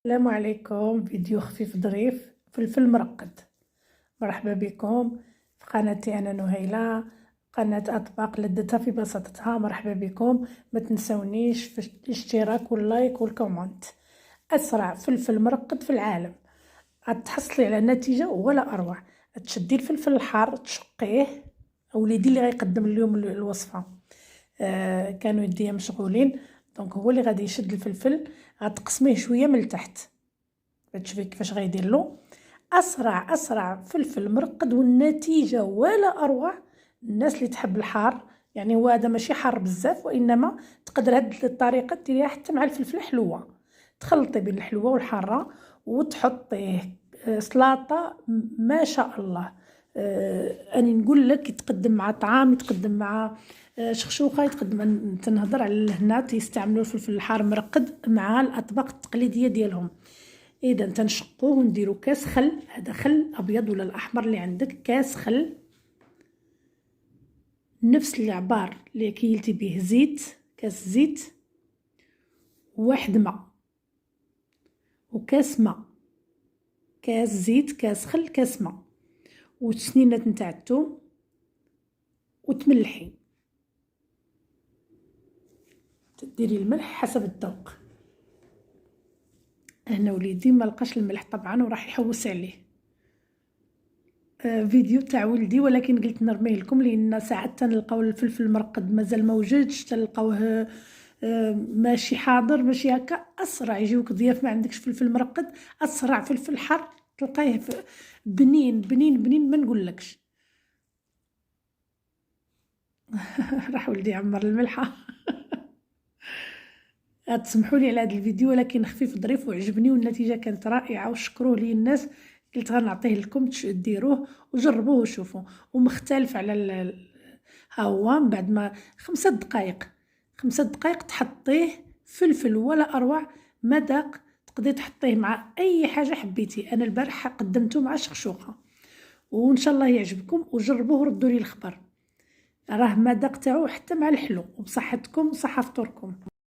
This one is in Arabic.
السلام عليكم. فيديو خفيف ظريف فلفل مرقد. مرحبا بكم في قناتي انا نهيلة، قناة اطباق لذتها في بساطتها. مرحبا بكم، ما تنسونيش في الاشتراك واللايك والكومنت. اسرع فلفل مرقد في العالم، غتحصلي على نتيجة ولا اروع. تشدي الفلفل الحار تشقيه، وليدي اللي غيقدم اليوم الوصفة كانوا يديا مشغولين، دونك هو اللي غادي يشد الفلفل. غتقسميه شويه من التحت تشوفي كيفاش غيدير له. اسرع فلفل مرقد والنتيجه ولا اروع. الناس اللي تحب الحار، يعني هو هذا ماشي حار بزاف، وانما تقدر هاد الطريقه ديريها حتى مع الفلفل الحلوه. تخلطي بين الحلوه والحاره وتحطيه سلطه ما شاء الله. اني نقول لك يتقدم مع طعام، يتقدم مع شخشوخه، يتقدم. تنهضر على الهنا تيستعملوا الفلفل الحار مرقد مع الاطباق التقليديه ديالهم. اذا تنشقوه ونديروا كاس خل، هذا خل ابيض ولا الاحمر اللي عندك، كاس خل نفس العبار اللي كيلتي به زيت، كاس زيت، واحد ماء وكاس ماء، كاس زيت كاس خل كاس ماء، وتسنينات نتاع الثوم، وتملحي، تديري الملح حسب الذوق. هنا وليدي ما لقاش الملح طبعا وراح يحوس عليه. فيديو تاع ولدي، ولكن قلت نرميه لكم لان ساعات تنلقاو الفلفل المرقد مازال موجودش، تلقاوه ماشي حاضر ماشي هكا. اسرع يجيوك ضياف ما عندكش فلفل مرقد، اسرع فلفل حار تلقايه بنين بنين بنين ما نقولكش. راح ولدي يعمر الملحه. تسمحوا لي على هذا الفيديو، ولكن خفيف ظريف وعجبني والنتيجه كانت رائعه وشكروه لي الناس. قلت غنعطيه لكم ديروه وجربوه وشوفوا، ومختلف على ها هو. من بعد ما 5 دقائق، 5 دقائق تحطيه فلفل ولا اروع. مذاق تقدري تحطيه مع اي حاجه حبيتي. انا البارح قدمته مع شخشوخه، وان شاء الله يعجبكم وجربوه وردوا لي الخبر. راه مذاق تاعو حتى مع الحلو، وبصحتكم وصحه فطوركم.